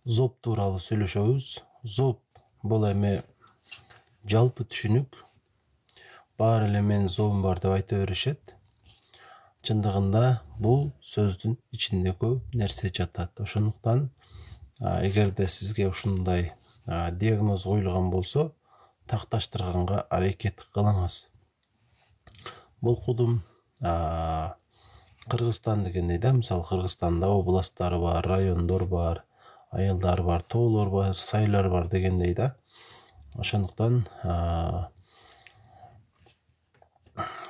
Зоб тууралуу сүйлөшөбүз. Зоб бул эми жалпы түшүнүк. Баары эле менин зобум бар деп айта беришет. Чындыгында бул сөздүн ичинде көп нерсе жатат. Ошондуктан эгерде сизге ушундай диагноз коюлган болсо, такташтырганга аракет кылыңыз. Бул кудум Кыргызстан дегендей да, мисалы Кыргызстанда областтар бар, райондор бар, айылдар бар, тоолор бар, сайлар бар дегендей да. Ошондуктан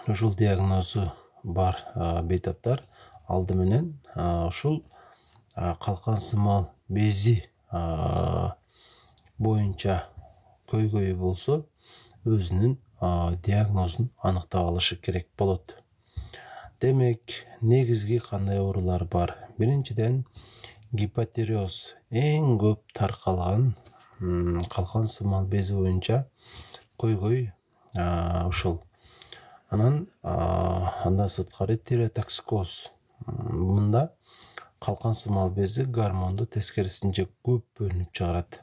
ушул диагнозу бар бейтаптар алды менен ушул калкан сымал бези боюнча көйгөйү болсо өзүнүн диагнозун аныктап алышы керек болот. Демек, негизги кандай оорулар бар? Биринчиден, гипотиреоз эң көп таркалган калкан сымал бези боюнча көйгөй ушул. Анан анда сырткары тиреотоксикоз. Мында калкан сымал бези гормонду тескерисинче көп бөлүнүп чыгарат.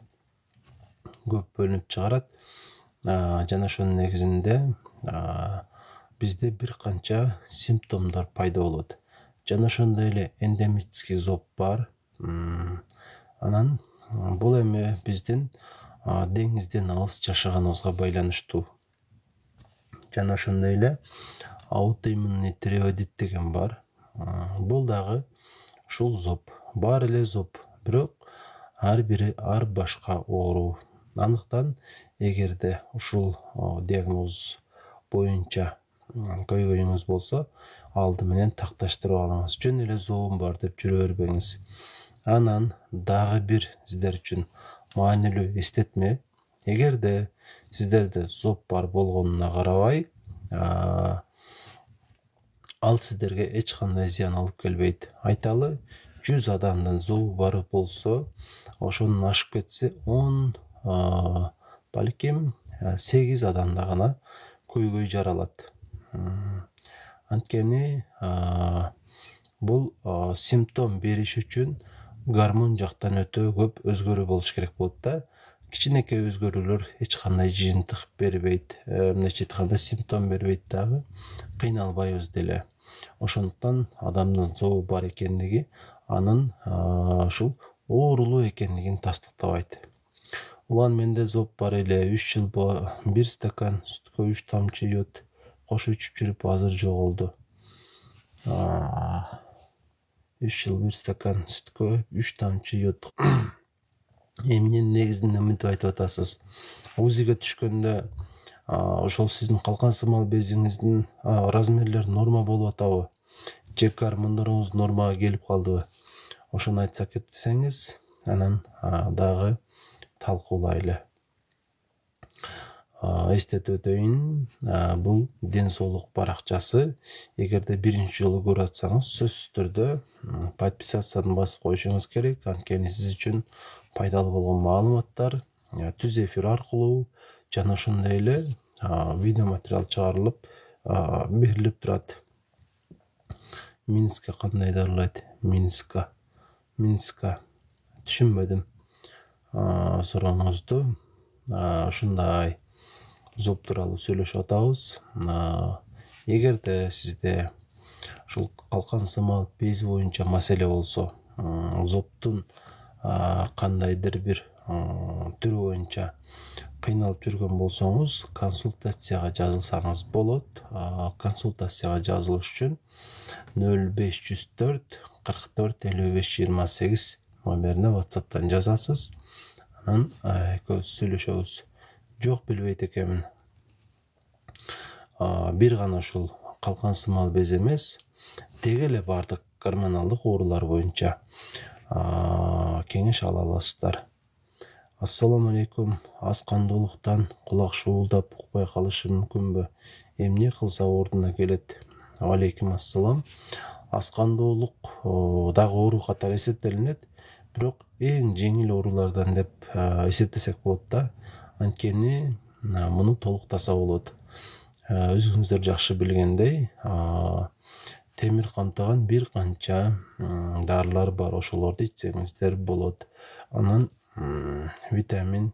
Жана ошонун негизинде бизде бир канча симптомдор пайда болот. Жана ошондой эле эндемический зоб бар. Анан бул эми биздин деңизден алыс жашаганыбызга байланыштуу. Жана ошондой эле аутоиммунный тиреоидит деген бар. Бул дагы ушул зоб. Баары эле зоб, бирок ар бири ар башка оору. Андыктан эгерде ушул диагноз боюнча көйгөйүңүз болсо, алды менен такташтырып алыңыз. Жөн эле зобум бар деп жүрө бербеңиз. Анан дагы бир сиздер үчүн маанилүү эстетме. Эгерде сиздерде зоб бар болгонуна карабай, ал сиздерге эч кандай зыян алып келбейт. Айталы, 100 адамдын зобу бар болсо, ошонун ашып кетсе 10 балким 8 адамда гана көйгөй жаралат. Анткени бул симптом бериш үчүн гормон жактан өтө көп өзгөрүү болуш керек болот да. Кичинекей өзгөрүүлөр эч кандай жыйынтык бербейт, мындайча айтканда симптом бербейт дагы, кыйналбайбыз деле. Ошондуктан адамдын зобу бар экендиги анын ушул оорулуу экендигин тастыктабайт. Улан менде зоб бар эле, 3 жыл 1 стакан сүткө 3 тамчы йод кошуп ичип жүрүп азыр жоголду. 3 жыл 1 стакан сүткө 3 тамчы йод. Эмненин негизинде мынтип айтып атасыз? УЗИге түшкөндө ошол сиздин калкан сымал безиңиздин размерлери норма болуп атабы? Же гормондоруңуз нормага келип калдыбы? Ошону айтсак десеңиз, анан дагы талкуулайлы. Эстетип өтөйүн, бул ден соолук баракчасы. Эгерде биринчи жолу көрүп атсаңыз, сөзсүз түрдө подписацияны басып коюшуңуз керек. Анткени сиз үчүн пайдалуу болгон маалыматтар түз эфир аркылуу жана ошондой эле видео материал чыгарылып берилип турат. Минскке кандай дарылайт? Минска. Түшүнбөдүм сурооңузду. Ушундай зоб тууралуу сүйлөшүп атабыз. Эгерде сизде ушул калкан сымал бези боюнча маселе болсо, зобтун кандайдыр бир түрү боюнча кыйналып жүргөн болсоңуз, консультацияга жазылсаңыз болот. Консультацияга жазылыш үчүн 0504 44 55 28 номерине WhatsApp'тан жазасыз. Анан экөөбүз сүйлөшөбүз. Жок, билбейт экенмин. Бир гана ушул калкан сымал без эмес, деги эле бардык гормоналдык оорулар боюнча кеңеш ала аласыздар. Ассаламу алейкум. Аз кандуулуктан кулак шуулдап укпай калышы мүмкүнбү? Эмне кылса ордуна келет? Алейкум ассалам. Аз кандуулук дагы оору катары эсептелинет, бирок эң жеңил оорулардан деп эсептесек болот да. Анткени муну толуктаса болот. Өзүңүздөр жакшы билгендей, темир камтыган бир канча дарылар бар. Ошолорду ичсеңиздер болот. Анан витамин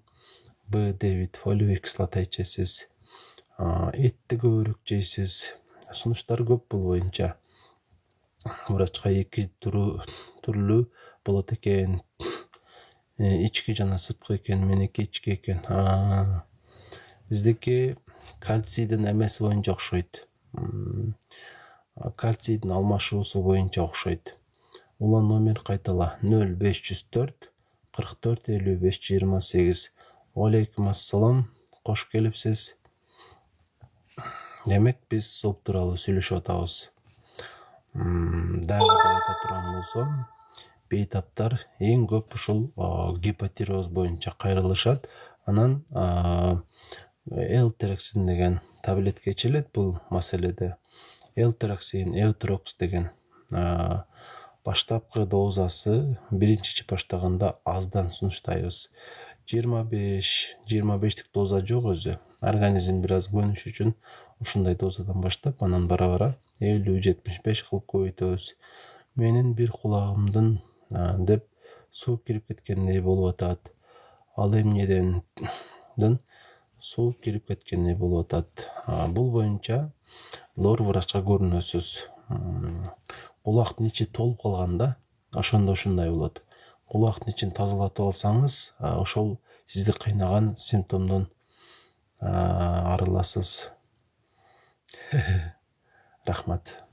В, D, фолиевый кислота ичесиз. Этти көбүрөөк жейсиз. Сунуштар көп бул боюнча. Врачка 2 түрлүү болот экен. Ички жана сырткы экен, меники ички экен. Биздики кальцийдин эмеси боюнча окшойт. Кальцийдин алмашуусу боюнча окшойт. Улан номер кайтала 0504 44 55 28. Алейкум ассалам. Кош келипсиз. Демек биз соп тууралуу сүйлөшүп атабыз. Дагы айта турган болсом, бейтаптар эң көп ушул гипотироз боюнча кайрылышат. Анан элтероксин деген таблетка ичилет бул маселеде. Элтероксин, эутрокс деген баштапкы дозасы биринчи баштаганда аздан сунуштайбыз. 25-25тик доза жок өзү. Организм бир аз көнүш үчүн ушундай дозадан баштап, анан бара-бара 50-75 кылып көбөйтөбүз. Менин бир кулагымдын деп суу кирип кеткендей болуп атат. Ал эмнеден суу кирип кеткендей болуп атат. Бул боюнча лор врачка көрүнөсүз. Кулактын ичи толуп калганда ошондо ушундай болот. Кулактын ичин тазалатып алсаңыз, ошол сизди кыйнаган симптомдон арыласыз. Рахмат.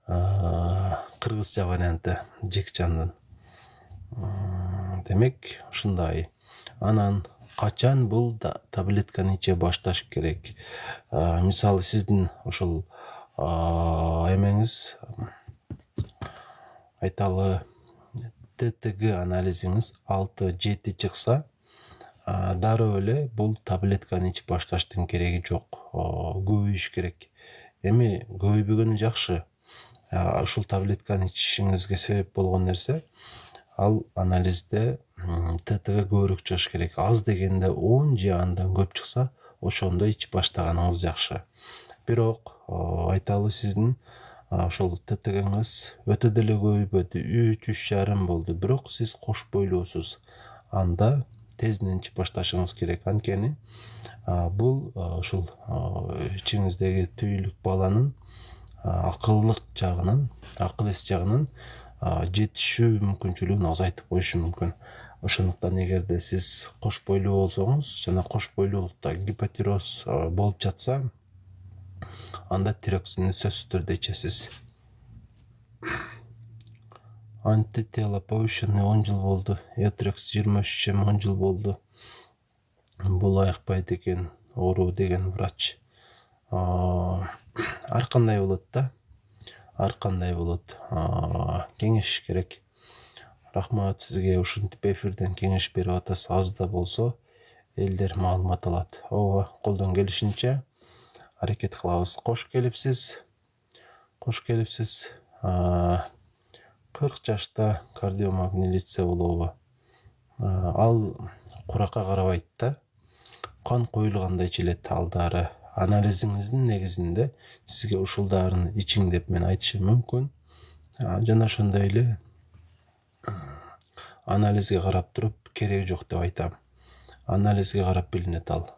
Кыргызча варианты Жекчандын. Демек, ушундай. Анан качан бул таблетканы иче башташ керек? Мисалы сиздин ошол эмеңиз айталы ТТГ анализиңиз 6-7 чыкса, дароо эле бул таблетканы ичип башташтын кереги жок. Көбөйүш керек. Эми көбөйбөгөнү жакшы. Ушул таблетканы ичишиңизге себеп болгон нерсе, ал анализде ТТГ көбүрөөк чыгыш керек. Аз дегенде 10 же андан көп чыкса, ошондо ичип баштаганыңыз жакшы. Бирок айталы сиздин ошол ТТГңиз өтө деле көбөйбөдү, 3-3,5 болду. Бирок сиз кош бойлуусуз. Анда тезден ичип башташыңыз керек. Анткени бул ушул ичиңиздеги түйүлүк баланын акыл эс жагынан жетишүү мүмкүнчүлүгүн азайтып коюшу мүмкүн. Ошондуктан эгерде сиз кош бойлуу болсоңуз жана кош бойлуулукта гипотироз болуп жатса, анда тироксинди сөзсүз түрдө ичесиз. Антитела повышенный 10 жыл болду. Эутрекс 23 10 жыл болду. Бул аякпайт экен, оору деген врач. Ар кандай болот да? Ар кандай болот. Кеңеш керек. Рахмат сизге, ушинтип эфирден кеңеш берип атасыз. Аз да болсо элдер маалымат алат. Ооба, колдон келишинче аракет кылабыз. Кош келипсиз. 40 жашта кардиомагнилиция болобу? Ал куракка карабайт да. Кан коюлганда ичилет ал дары. Анализиңиздин негизинде сизге ушул дарыны ичиң деп мен айтышым мүмкүн. Жана ошондой эле анализге карап туруп кереги жок деп айтам. Анализге карап билинет ал.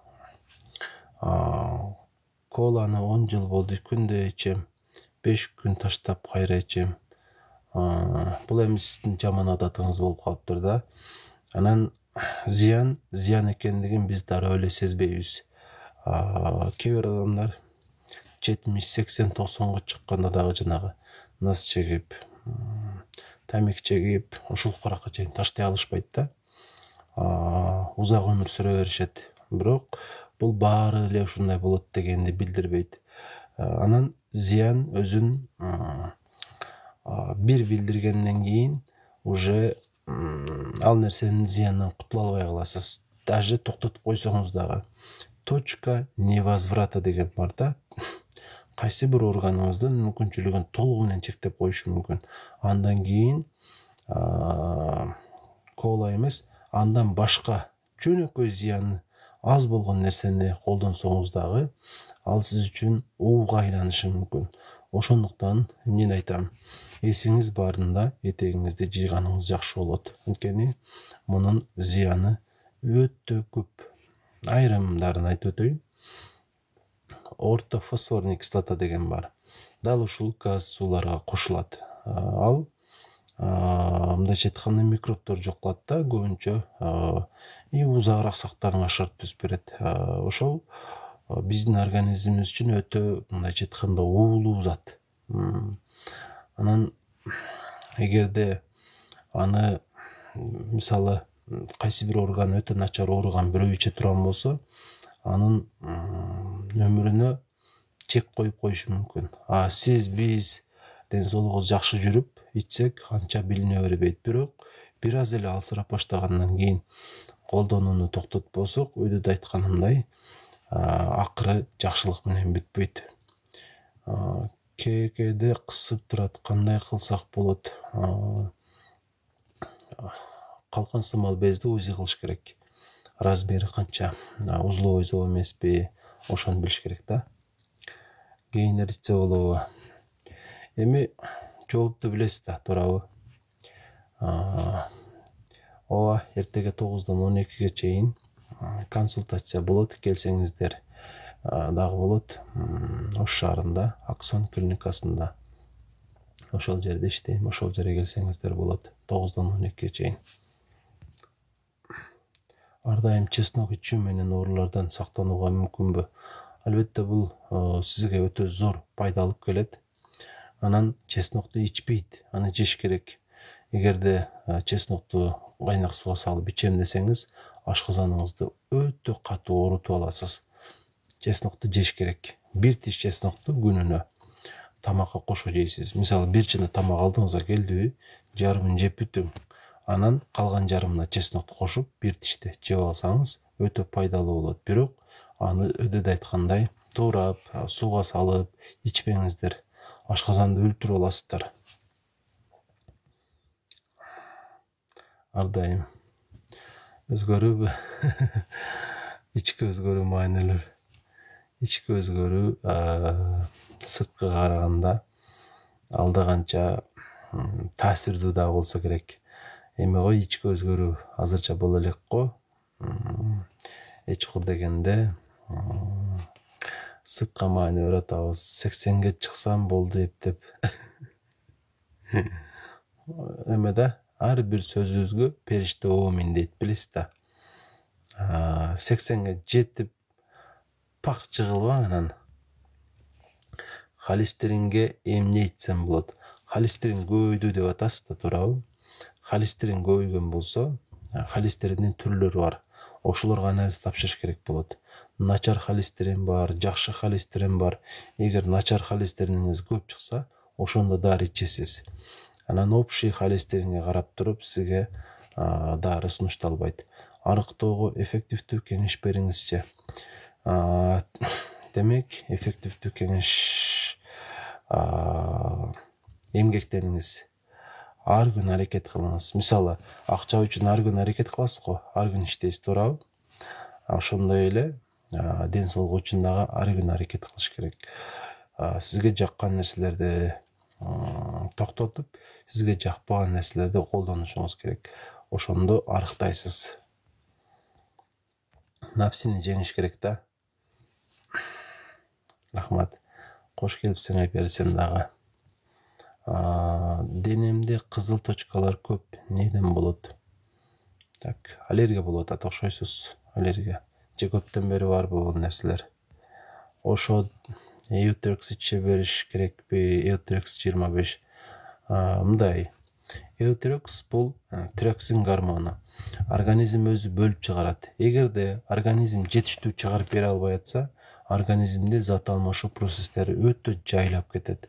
Коланы 10 жыл болду күндө ичем. 5 күн таштап кайра ичем. Бул эми сиздин жаман адатыңыз болуп калыптыр да. Анан зыян экендигин биз дароо эле сезбейбиз. Кээ бир адамдар 70, 80, 90 чыкканда дагы жанагы нас чегип, тамек чегип, ушул куракка чейин таштай алышпайт да. Узак өмүр сүрө беришет. Бирок бул баары эле ушундай болот дегенди билдирбейт. Анан зыян өзүн бир билдиргенден кийин уже ал нерсенин зыянынан кутула албай каласыз. Даже токтотуп койсоңуз дагы. Точка невозврата деген бар да. Кайсы бир органыңыздын мүмкүнчүлүгүн толугу менен чектеп коюшу мүмкүн. Андан кийин кола эмес, андан башка жөнөкөй зыянны аз болгон нерсени колдонсоңуз дагы ал сиз үчүн ууга айланышы мүмкүн. Ошондуктан мен айтам, эсиңиз барында этегиңизди жыйганыңыз жакшы болот. Анткени мунун зыяны өтө көп. Айрымдарын айтып өтөйүн. Ортофосфорный кислота деген бар. Дал ушул газ сууларга кошулат. Ал мындайча айтканда микробдор жок кылат да, көбүнчө и узагыраак сактаганга шарт түзүп берет. Ошол биздин организмибиз үчүн өтө мындайча айтканда уулуу зат. Анан эгерде аны мисалы кайсы бир орган өтө начар ооруган бирөө иче турган болсо, анын өмүрүнө чек коюп коюшу мүмкүн. Сиз, биз ден соолугубуз жакшы жүрүп ичсек анча билине бербейт. Бирок бир аз эле алсырап баштагандан кийин колдонууну токтотпосок, өйдө айтканымдай, акыры жакшылык менен бүтпөйт. Кээде кысып турат, кандай кылсак болот? Калкан сымал безди УЗИ кылыш керек. Размери канча, узловой зоб эмеспи, ошону билиш керек да. Кейиниритсе болобу? Эми жоопту билесиз да, туурабы? Ооба, эртеге 9-дан 12-ге чейин консультация болот, келсеңиздер дагы болот. Ош шаарында, Аксон клиникасында. Ошол жерде иштейм, ошол жерге келсеңиздер болот, 9-дан 12-ге чейин. Ар дайым чеснок ичүү менен оорулардан сактанууга мүмкүнбү? Албетте бул сизге өтө зор пайда алып келет. Анан чеснокту ичпейт, аны жеш керек. Эгерде чеснокту кайнак сууга салып ичем десеңиз, ашказаныңызды өтө катуу оорутуп аласыз. Чеснокту жеш керек. Бир тиш чеснокту күнүнө тамакка кошо жейсиз. Мисалы, бир чыны тамак алдыңызга келдиби, жарымын жеп бүтүң. Анан калган жарымына чеснокту кошуп, бир тишти жеп алсаңыз өтө пайдалуу болот. Бирок аны өйдө айткандай, туурап, сууга салып ичпеңиздер. Ашказанды өлтүрүп аласыздар. Ар дайым өзгөрүүбү? Ички өзгөрүү маанилүү. Ички өзгөрүү сырткыга караганда алда канча таасирдүү да болсо керек. Эми ой, ички өзгөрүү азырча боло элек го. Эч уkur дегенде сыртка маани берип атабыз. 80-ге чыксам болду эптеп. Эме да, ар бир сөзүбүзгө периште оомин дейт, билесиз да. 80-ге жетип пак жыгылбаң, анан холестеринге эмне ичсем болот? Холестерин көбөйдү деп атасыз да, туурабы? Холестерин көбөйгөн болсо, холестериндин түрлөрү бар. Ошолорго анализ тапшырыш керек болот. Начар холестерин бар, жакшы холестерин бар. Эгер начар холестериниңиз көп чыкса, ошондо дары ичесиз. Анан общий холестеринге карап туруп, сизге дары сунушталбайт. Арыктоого эффективдүү кеңеш бериңизчи. Демек, эффективдүү кеңеш эмгектениңиз. Ар күн аракет кылыңыз. Мисалы, акча үчүн ар күн аракет кыласыз го, ар күн иштейсиз, туурабы? Ошондой эле ден соолук үчүн дагы ар күн аракет кылыш керек. Сизге жаккан нерселерди токтотуп, сизге жакпаган нерселерди колдонушуңуз керек. Ошондо арыктайсыз. Напсини жеңиш керек да. Рахмат. Кош келипсиң, Айперсен дагы. Денемде кызыл точкалар көп. Неден болот? Так, аллергия болот, ата окшойсуз. Аллергия. Же көптөн бери барбы бул нерселер? Ошо Эутерекс иче бериш керекпи? Эутерекс 25. Мындай. Эутерекс бул тироксин гормону. Организм өзү бөлүп чыгарат. Эгерде организм жетиштүү чыгарып бере албай атса, организмде зат алмашуу процесстери өтө жайлап кетет.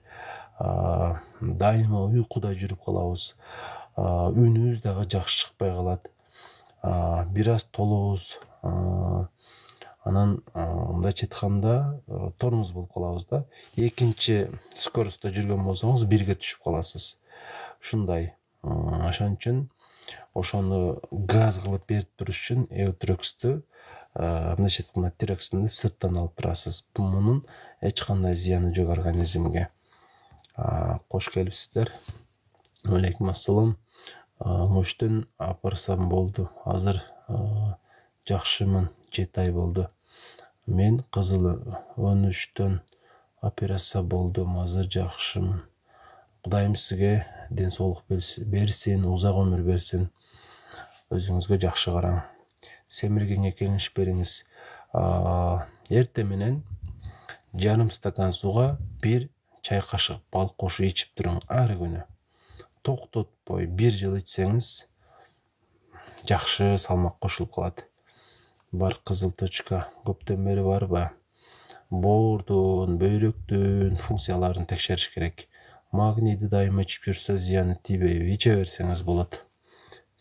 Дайыма уйкуда жүрүп калабыз. Үнүбүз дагы жакшы чыкпай калат. Бир аз толобуз. Анан мындайча айтканда тормоз болуп калабыз да. Экинчи скоростто жүргөн болсоңуз бирге түшүп каласыз. Ушундай. Ошон үчүн ошону газ кылып берип туруш үчүн Эутерекстү мындайча айтканда тироксинди сырттан алып турасыз. Мунун эч кандай зыяны жок организмге. Кош келипсиздер. Алейкум ассалам. Муштун апарсам болду. Азыр жакшымын. 7 ай болду. Мен кызыл 13төн операция болдум. Азыр жакшымын. Кудайым сизге ден соолук берсин, узак өмүр берсин. Өзүңүзгө жакшы караң. Семиргенге кеңеш бериңиз. Эртең менен жарым стакан суга 1 чай кашык бал кошуп ичип туруң ар күнү. Токтотпой 1 жыл ичсеңиз жакшы салмак кошулуп калат. Бар кызыл точка көптөн бери барбы? Боордун, бөйрөктүн функцияларын текшериш керек. Магнийди дайыма ичип жүрсө зыяны тийбейби? Иче берсеңиз болот.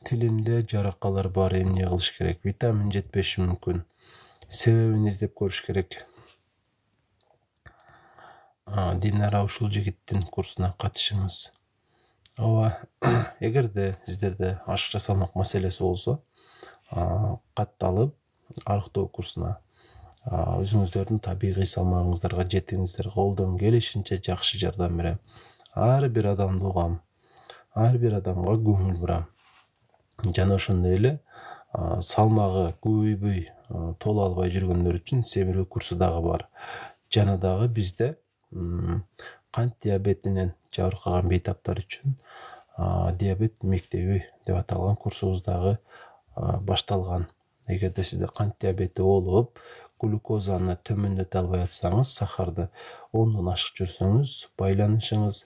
Тилимде жаракалар бар, эмне кылыш керек? Витамин жетпеши мүмкүн. Себебин издеп көрүш керек. Динара ушул жигиттин курсуна катышыңыз. Ооба, эгерде сиздерде ашыкча салмак маселеси болсо, катталып арыктоо курсуна өзүңүздөрдүн табигый салмагыңыздарга жетиңиздер. Колдон келишинче жакшы жардам берем. Ар бир адамды угам. Ар бир адамга көңүл бурам. Жана ошондой эле салмагы көбөйбөй толо албай жүргөндөр үчүн семирүү курсу дагы бар. Жана дагы бизде кант диабетинен жабыркаган бейтаптар үчүн диабет мектеби деп аталган курсубуз дагы башталган. Эгерде сизде кант диабети болуп, глюкозаны төмөндөтө албай атсаңыз, сахарды 10дон ашык жүрсөңүз, байланышыңыз,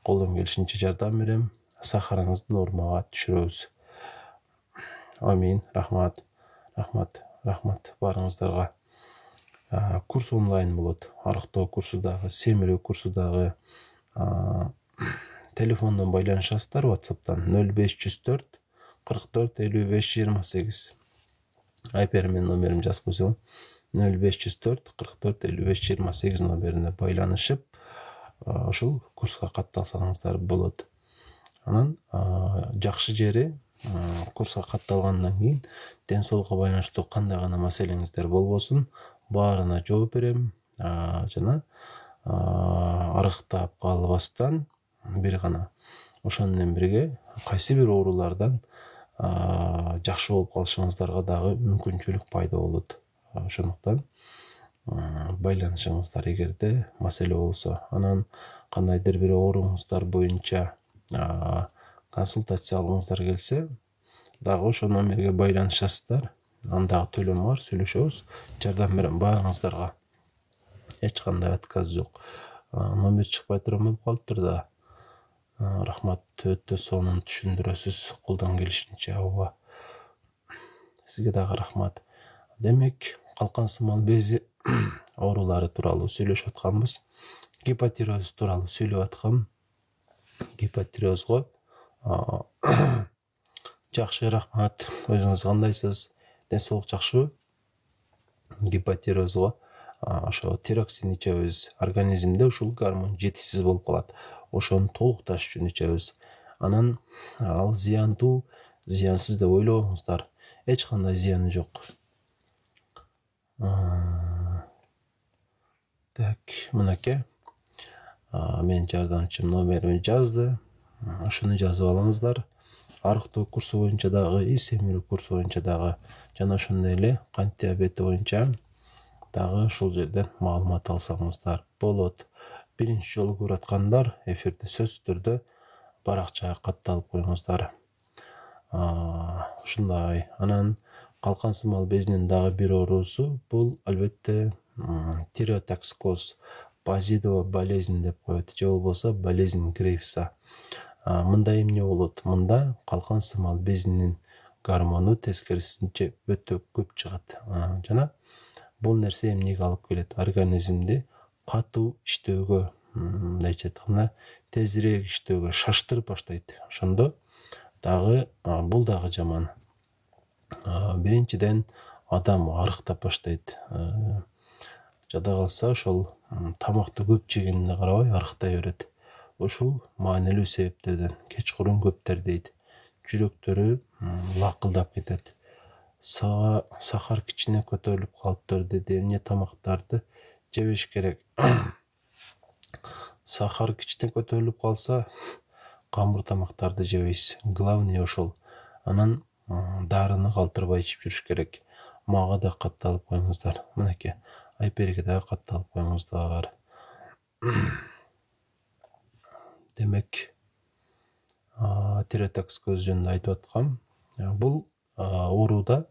колдон келишинче жардам берем, сахарыңызды нормага түшүрөбүз. Амин, рахмат, барыңыздарга. Курс онлайн болот. Арыктоо курсу дагы, семирүү курсу дагы. Телефондон байланышасыздар, WhatsApp'тан 0504 44 55 28. Айпер мен номерим жазып койсоң, 0504 44 55 28 номерине байланышып, ошол курска катталсаңыздар болот. Анан жакшы жери курска катталгандан кийин ден соолукка байланыштуу кандай гана маселеңиздер болбосун, баарына жооп берем. Жана арыктап калбастан бир гана ошону менен бирге кайсы бир оорулардан жакшы болуп калышыңыздарга дагы мүмкүнчүлүк пайда болот. Ошондуктан байланышыңыздар эгерде маселе болсо. Анан кандайдыр бир ооруңуздар боюнча консультация алгыңыздар келсе, дагы ошол номерге байланышасыздар. Андагы төлөм бар, сүйлөшөбүз, жардам берем баарыңыздарга. Эч кандай отказ жок. Номер чыкпай турган болуп калыптыр да. Рахмат, өтө сонун түшүндүрөсүз, колдон келишинче. Ооба. Сизге дагы рахмат. Демек, калкан сымал бези оорулары тууралуу сүйлөшүп атканбыз. Гипотиреоз тууралуу сүйлөп аткам. Гипотиреозго жакшы, рахмат. Өзүңүз кандайсыз? Ден соолук жакшыбы? Гипотиреозго ошо тироксин ичебиз. Организмде ушул гормон жетишсиз болуп калат. Ошону толукташ үчүн ичебиз. Анан ал зыяндуу, зыянсыз деп ойлобоңуздар. Эч кандай зыяны жок. Так, мынакей. Мен жардамчым номерин жазды. Ошону жазып алыңыздар. Арыктоо курсу боюнча дагы, семирүү курсу боюнча дагы, жана ошондой эле кант диабети боюнча дагы ушул жерден маалымат алсаңыздар болот. Биринчи жолу көрүп аткандар эфирде сөзсүз түрдө баракчага катталып коюңуздар. Ушундай. Анан калкан сымал безинин дагы бир оорусу бул албетте тиреотоксикоз, базидова болезнь деп коет, же болбосо болезнь Грейвса. Мында эмне болот? Мында калкан сымал безинин гормону тескерисинче өтө көп чыгат. Жана бул нерсе эмнеге алып келет? Организмди катуу иштөөгө, мындайча айтканда, тезирээк иштөөгө шаштырып баштайт. Ошондо дагы бул дагы жаман. Биринчиден адам арыктап баштайт. Жада калса ошол тамакты көп жегенине карабай арыктай берет. Ушул маанилүү себептерден кечкурун көп тердейт. Жүрөктөрү лакылдап кетет. сахар кичине көтөрүлүп калыптыр деди. Эмне тамактарды жебеш керек? Сахар кичине көтөрүлүп калса, камыр тамактарды жебейсиз. Главный ошол. Анан дарыны калтырбай ичип жүрүш керек. Мага да катты алып коюңуздар. Мынакей, Айперге да катты алып коюңуздар. Демек, тиреотокс көз жөнүндө айтып аткам. Бул ооруда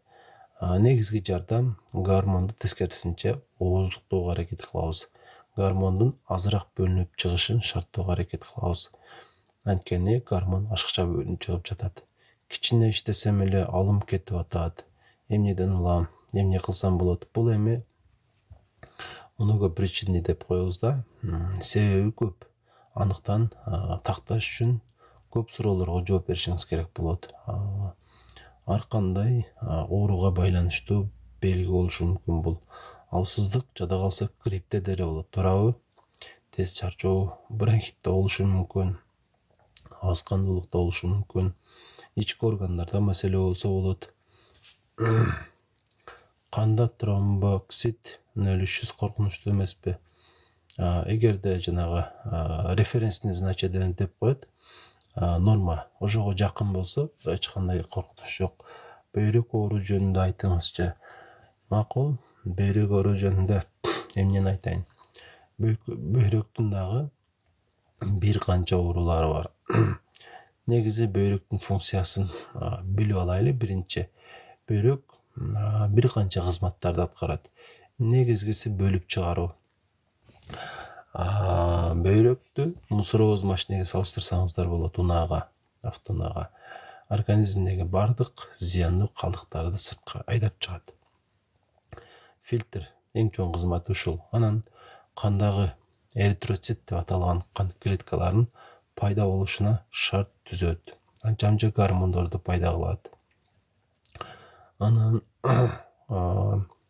негизги жардам гормонду тескерисинче ооздуктоого аракет кылабыз. Гормондун азыраак бөлүнүп чыгышын шарттоого аракет кылабыз. Анткени гормон ашыкча бөлүнүп чыгып жатат. Кичине иштесем эле алым кетип атат. Эмнеден улам, эмне кылсам болот? Бул эми многопричинный деп коебуз да. Себеби көп. Андыктан такташ үчүн көп суроолорго жооп беришиңиз керек болот. Ар кандай ооруга байланыштуу белги болушу мүмкүн бул. Алсыздык, жада калса гриппте деле болот, туурабы? Тез чарчоо, бронхитте болушу мүмкүн, аас кандуулукта болушу мүмкүн. Ички органдарда маселе болсо болот. Канда тромбоксид нөлүшү коркунучтуу эмеспи? Эгерде жанагы референсный значение деп коет, норма ошого жакын болсо, эч кандай коркунуч жок. Бөйрөк оору жөнүндө айтыңызчы. Макул, бөйрөк оору жөнүндө эмнени айтайын? Бөйрөктүн дагы бир канча оорулары бар. Негизи бөйрөктүн функциясын билип алайлы. Биринчи, бөйрөк бир канча кызматтарды аткарат. Негизгиси бөлүп чыгаруу. Бөйрөктү мусоровоз машинеге салыштырсаңыздар болот, унаага, автоунаага. Организмдеги бардык зыяндуу калдыктарды сыртка айдап чыгат. Фильтр эң чоң кызматы ушул. Анан кандагы эритроцит деп аталган кан клеткаларынын пайда болушуна шарт түзөт. Жамжы гормондорду пайда кылат. Анан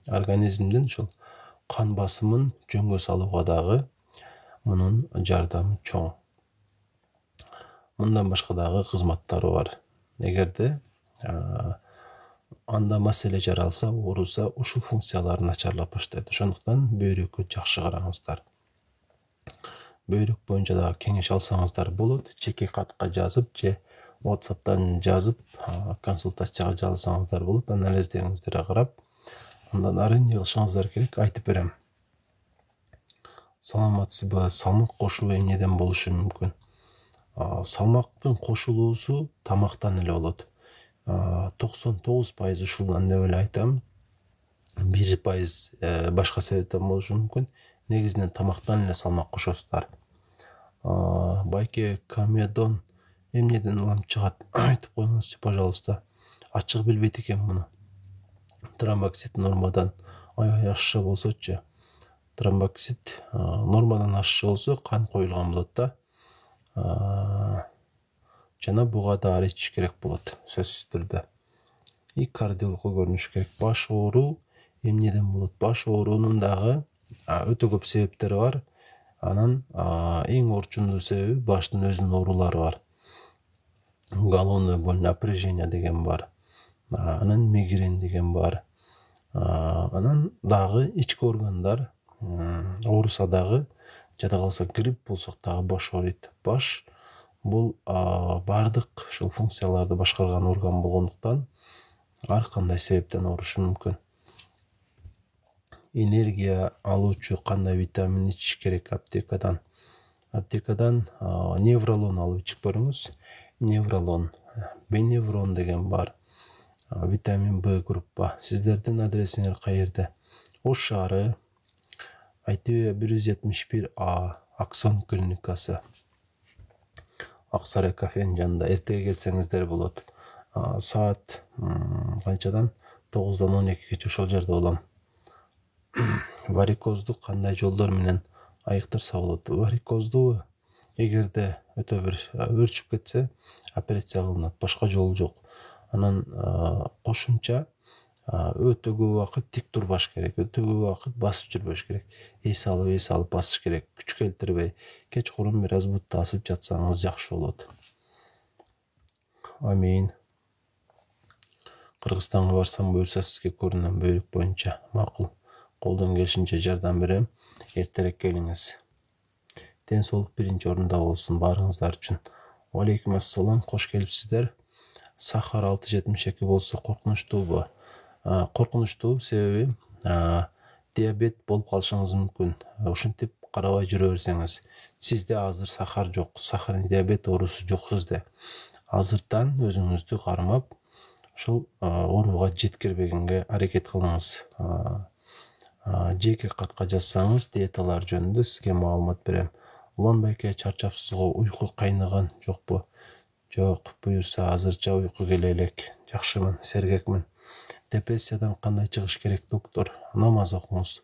организмдин ушул кан басымын жөнгө салууга дагы мунун жардамы чоң. Мындан башка дагы кызматтары бар. Эгерде анда маселе жаралса, ооруса, ушул функциялары начарлап баштайт. Ошондуктан бөйрөккө жакшы караңыздар. Бөйрөк боюнча дагы кеңеш алсаңыздар болот. Жеке катка жазып же WhatsApp'тан жазып, консультацияга жазсаңыздар болот. Анализдериңизди карап, андан ары эмне кылышыңыздар керек айтып берем. Саламатсызбы? Салмак кошуу эмнеден болушу мүмкүн? Салмактын кошулуусу тамактан эле болот. 99% ушулдан деп эле айтам. 1% башка себептен болушу мүмкүн. Негизинен тамактан эле салмак кошосуздар. Байке комедон эмнеден улам чыгат? Айтып коюңузчу, пожалуйста. Ачык билбейт экен муну. Тромбоксид нормадан аябай ашыша болсочу. Тромбоксид нормадан ашыша болсо кан коюлган болот да. Жана буга да ары ичиш керек болот, сөзсүз түрдө. И кардиологко көрүнүш керек. Баш оору эмнеден болот? Баш оорунун дагы өтө көп себептери бар. Анан эң орчундуу себеби баштын өзүнүн оорулары бар. Головной боль, напряжение деген бар. Анан мигрень деген бар. Анан дагы ички органдар ооруса дагы, жада калса грипп болсок дагы баш ооруйт. Баш бул бардык ушул функцияларды башкарган орган болгондуктан ар кандай себептен оорушу мүмкүн. Энергия алуучу кандай витамин ичиш керек аптекадан? Аптекадан невролон алып ичип көрүңүз. Невролон, беневрон деген бар. Витамин Б группа. Сиздердин адресиңер каерде? Ош шаары, ITV 171А, Аксон клиникасы. Аксарай кафенин жанында. Эртеге келсеңиздер болот. Саат канчадан? 9-дан 12-гече ошол жерде болом. Варикоздук кандай жолдор менен айыктырса болот? Варикозду эгерде өтө бир өрчүп кетсе, операция кылынат, башка жолу жок. Анан кошумча өтө көп убакыт тик турбаш керек, өтө көп убакыт басып жүрбөш керек. Эс алып басыш керек, күч келтирбей. Кечкурун бир аз бутта асып жатсаңыз жакшы болот. Амин. Кыргызстанга барсам буюрса сизге көрүнөм бөйрүк боюнча. Макул. Колдон келишинче жардам берем. Эртерээк келиңиз. Ден соолук биринчи орунда болсун баарыңыздар үчүн. Алейкум ассалам, кош келипсиздер. Сахар 672 болсо коркунучтуубу? Коркунучтуу, себеби диабет болуп калышыңыз мүмкүн. Ушинтип карабай жүрө берсеңиз, сизде азыр сахар жок, сахарный диабет оорусу жок сизде. Азыртан өзүңүздү кармап, ушул ооруга жеткирбегенге аракет кылыңыз. Жеке катка жазсаңыз, диеталар жөнүндө сизге маалымат берем. Улан байке, чарчапсызго, уйку кайнаган жокпу? Жок, буюрса азырча уйку келе элек. Жакшымын, сергекмин. Депрессиядан кандай чыгыш керек, доктор? Намаз окуңуз.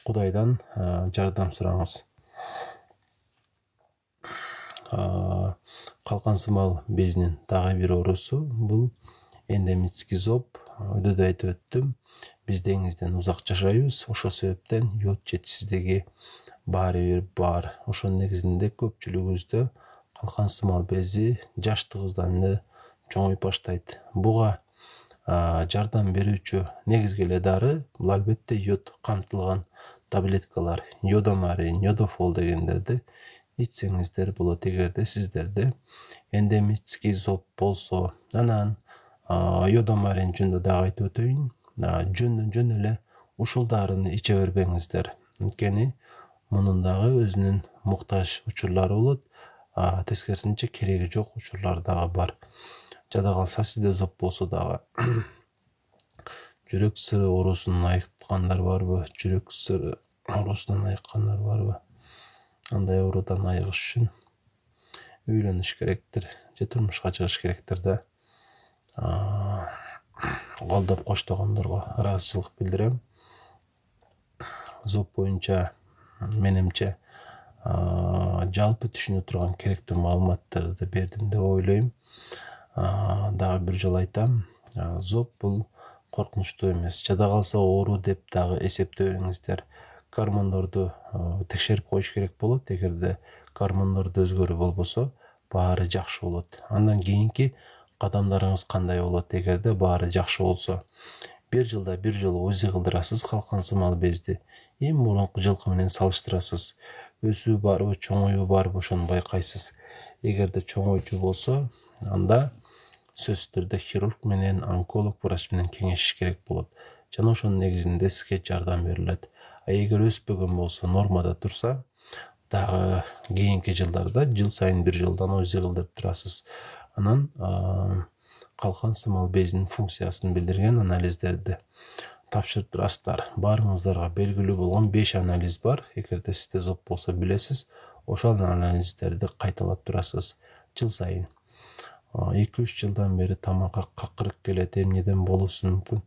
Кудайдан жардам сураңыз. Калкансымал безинин дагы бир оорусу бул эндемический зоб. Өйдө да айтып өттүм. Биз деңизден узак жашайбыз. Ошол себептен йод жетишсиздиги баары бир бар. Ошонун негизинде көпчүлүгүбүздө калкансымал бези жаштыгыбыздан эле чоңоюп баштайт. Буга жардам берүүчү негизги эле дары бул албетте йод камтылган таблеткалар, йодомарин, йодофол дегендерди ичсеңиздер болот. Эгерде сиздерде эндемический зоб болсо, анан йодомарин жөнүндө дагы айтып өтөйүн. Жөн эле ушул дарыны иче бербеңиздер. Анткени мунун дагы өзүнүн муктаж учурлары болот. Тескерисинче кереги жок учурлар дагы бар. Жада калса сизде зоб болсо дагы. Жүрөк сыры оорусунан айыккандар барбы? Жүрөк сыры оорусунан айыккандар барбы? Андай оорудан айыгыш үчүн үйлөнүш керектир, же турмушка чыгыш керектир да. Колдоп коштогондорго ыраазычылык билдирем. Зоб боюнча менимче жалпы түшүнө турган керектүү маалыматтарды бердим деп ойлойм. Дагы бир жолу айтам, зоб бул коркунучтуу эмес. Жада калса оору деп дагы эсептебеңиздер. Гормондорду текшерип коюш керек болот. Эгерде гормондордо өзгөрүү болбосо, баары жакшы болот. Андан кийинки кадамдарыңыз кандай болот? Эгерде баары жакшы болсо, бир жылда бир жолу УЗИ кылдырасыз калкансымал безди. Эми мурунку жылкы менен салыштырасыз. Өсүү барбы, чоңоюу барбы, ошону байкайсыз. Эгерде чоңоюучу болсо, анда сөзсүз түрдө хирург менен, онколог врач менен кеңешиш керек болот. Жана ошонун негизинде сизге жардам берилет. Эгер өспөгөн болсо, нормада турса, дагы кийинки жылдарда жыл сайын бир жолдан УЗИ кылдырып турасыз. Анан калкансымал безинин функциясын билдирген анализдерди тапшырып турасыздар. Баарыңыздарга белгилүү болгон 5 анализ бар. Эгерде сизде зоб болсо билесиз, ошол анализдерди кайталап турасыз жыл сайын. 2-3 жылдан бери тамакка какырык келет, эмнеден болушу мүмкүн?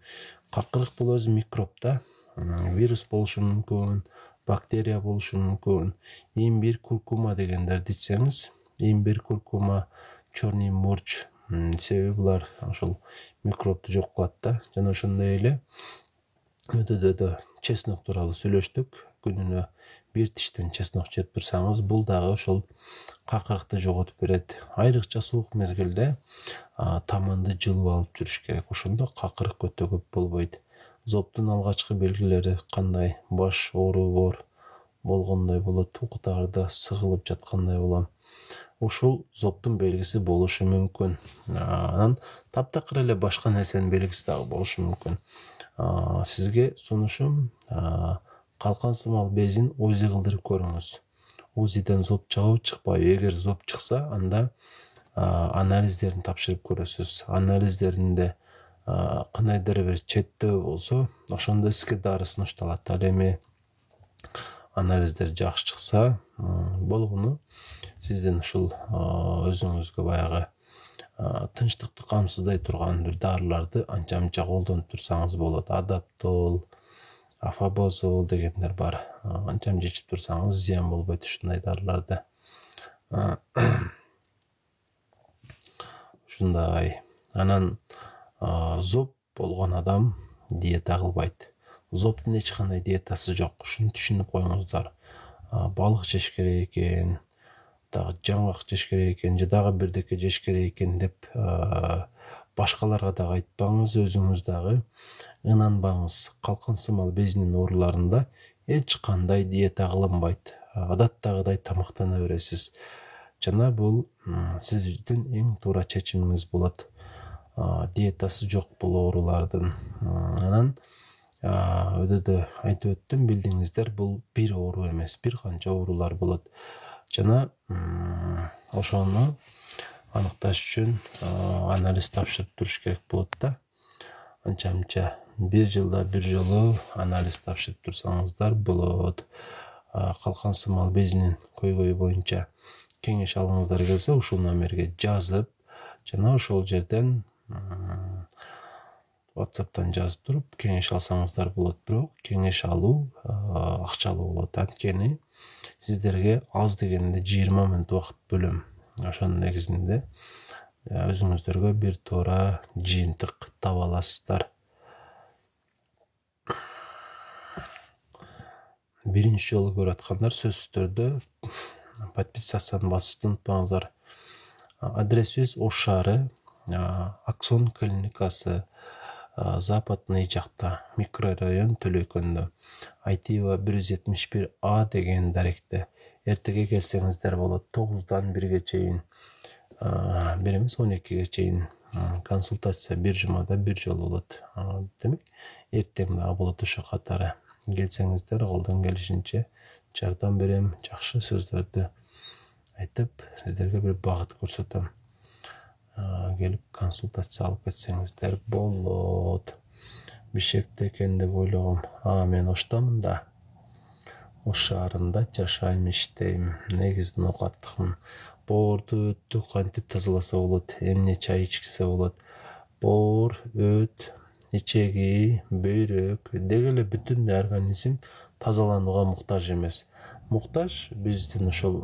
Какырык бул өзү микроб да. Вирус болушу мүмкүн, бактерия болушу мүмкүн. Имбир, куркума дегендерди ичсеңиз, имбир, куркума, черный морч, себеби булар ошол микробду жок кылат да. Жана ошондой эле өтөдө чеснок тууралуу сүйлөштүк. Күнүнө бир тиштен чеснок жеп турсаңыз, бул дагы ошол какырыкты жоготуп берет. Айрыкча суук мезгилде таманды жылып алып жүрүш керек. Ошондо какырык өтө көп болбойт. Зобдун алгачкы белгилери кандай? Баш ооруу болгондой болот, укутаарда сыгылып жаткандай болом. Ушул зобдун белгиси болушу мүмкүн. Анан таптакыр эле башка нерсенин белгиси дагы болушу мүмкүн. Сизге сунушум, калкансымал безин УЗИ кылдырып көрүңүз. УЗИден зоб чыгабы, чыкпайбы? Эгер зоб чыкса, анда анализдерин тапшырып көрөсүз. Анализдеринде кандайдыр бир четтөө болсо, ошондо сизге дары сунушталат. Ал эми анализдер жакшы чыкса, болгону сиздин ушул өзүңүзгө баягы тынчтыкты камсыздай турган бир дарыларды анча-мынча колдонуп турсаңыз болот. Адаптол, афабазол дегендер бар. Анча-мынча ичип турсаңыз зыян болбойт ушундай дарыларды. Ушундай. Анан зоб болгон адам диета кылбайт. Зобдун эч кандай диетасы жок. Ушуну түшүнүп коюңуздар. Балык жеш керек экен, дагы жаңгак жеш керек экен, же дагы бирдеке жеш керек экен деп башкаларга дагы айтпаңыз, өзүңүз дагы ынанбаңыз. Калкан сымал безинин ооруларында эч кандай диета кылынбайт. Адаттагыдай тамактана бересиз. Жана бул сиздин эң туура чечимиңиз болот. Диетасы жок бул оорулардын. Анан өдөдө айтып өттүм, билдиңиздер, бул бир оору эмес, бир канча оорулар болот. Жана ошону аныкташ үчүн анализ тапшырып туруш керек болот да. Анча-мынча бир жылда бир жолу анализ тапшырып турсаңыздар болот. Калкан сымал безинин көйгөйү боюнча кеңеш алгыңыздар келсе, ушул номерге жазып, жана ошол жерден WhatsApp'tan жазып туруп кеңеш алсаңыздар болот. Бирок кеңеш алуу акчалуу болот. Анткени сиздерге аз дегенде 20 мүнөт убакыт бөлөм. Ошонун негизинде өзүңүздөргө бир туура жыйынтык таба аласыздар. Биринчи жолу көрүп аткандар сөзсүз түрдө подписацияны басып унутпаңыздар. Адресибиз Ош шаары, Аксон клиникасы, Западный жакта, микрорайон Төлөйкөндө, Айтиева 171А деген даректе. Эртеге келсеңиздер болот. 9-дан 1-ге чейин, 1 эмес 12-ге чейин консультация бир жумада бир жолу болот. Демек, эртең дагы болот ошо катары. Келсеңиздер, колдон келишинче жардам берем, жакшы сөздөрдү айтып, сиздерге бир багыт көрсөтөм. Келип консультация алып кетсеңиздер болот. Бишкекте экен деп ойлогом. Мен Оштомун да. Ош шаарында жашайм, иштейм. Негизинен оокаттыкмын. Боорду, өттү кантип тазаласа болот? Эмне чай ичкисе болот? Боор, өт, ичеги, бөйрөк, деги эле бүтүн организм тазаланууга муктаж эмес. Муктаж биздин ошол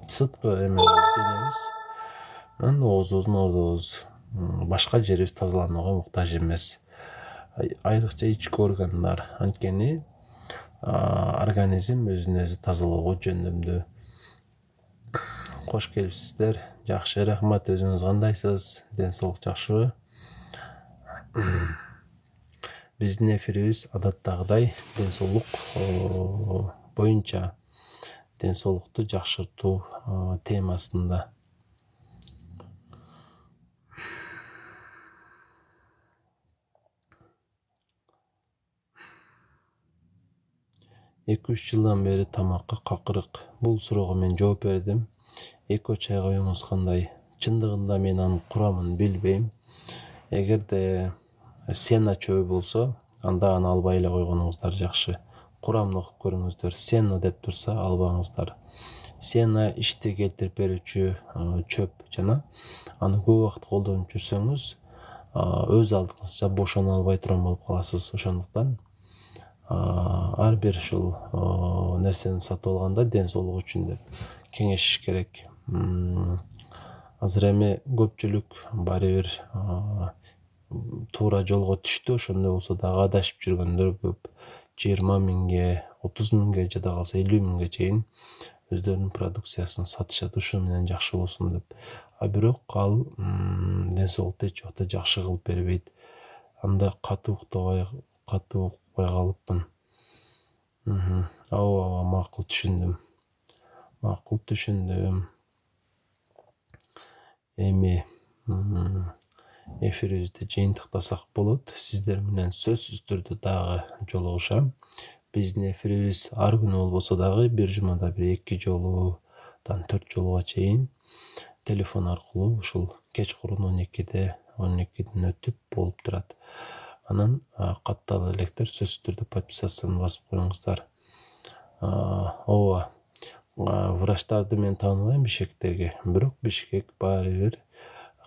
сырткы денебиз, оозубуздун ордубуз, башка жерибиз тазаланууга муктаж эмес. Айрыкча ички органдар, анткени организм өзүн өзү тазалоого жөндөмдүү. Кош келипсиздер. Жакшы, рахмат. Өзүңүз кандайсыз? Ден соолук жакшыбы? Биздин эфирибиз адаттагыдай ден соолук боюнча, ден соолукту жакшыртуу темасында. Эки-үч жылдан бери тамакка какырык. Бул суроого мен жооп бердим. Эко чайга оюңуз кандай? Чындыгында мен анын курамын билбейм. Эгерде сена чөбү болсо, анда аны албай эле койгонуңуздар жакшы. Курамын окуп көрүңүздөр. Сена деп турса, албаңыздар. Сена ишти келтирип берүүчү чөп жана аны көп убакыт колдонуп жүрсөңүз, өз алдыңызча бошоно албай турган болуп каласыз. Ошондуктан ар бир ушул нерсени сатып алганда ден соолук үчүн деп кеңешиш керек. Азыр эми көпчүлүк баары бир туура жолго түштү. Ошондой болсо дагы адашып жүргөндөр көп. 20 миңге, 30 миңге, жада калса 50 миңге чейин өздөрүнүн продукциясын сатышат. Ушун менен жакшы болсун деп. Бирок ал ден соолукту эч убакта жакшы кылып бербейт. Анда катуу укпай калыпмын. Ооба, макул, түшүндүм. Эми эфирибизди жыйынтыктасак болот. Сиздер менен сөзсүз түрдө дагы жолугушам. Биздин эфирибиз ар күнү болбосо дагы бир жумада бир 2 жолудан 4 жолуга чейин телефон аркылуу ушул кечкурун 12ден өтүп болуп турат. Анан катталуу электер сөзсүз түрдө подписацияны басып коюңуздар. Ооба, врачтарды мен тааныбайм Бишкектеги, бирок Бишкек баары бир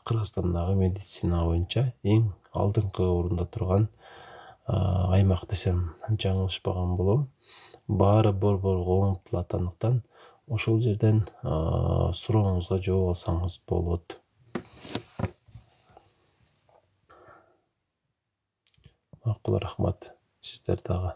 Кыргызстандагы медицина боюнча эң алдыңкы орунда турган аймак десем жаңылышпаган болом. Баары борборго умтулат, андыктан ошол жерден сурооңузга жооп алсаңыз болот. Макул, рахмат. Сиздер дагы.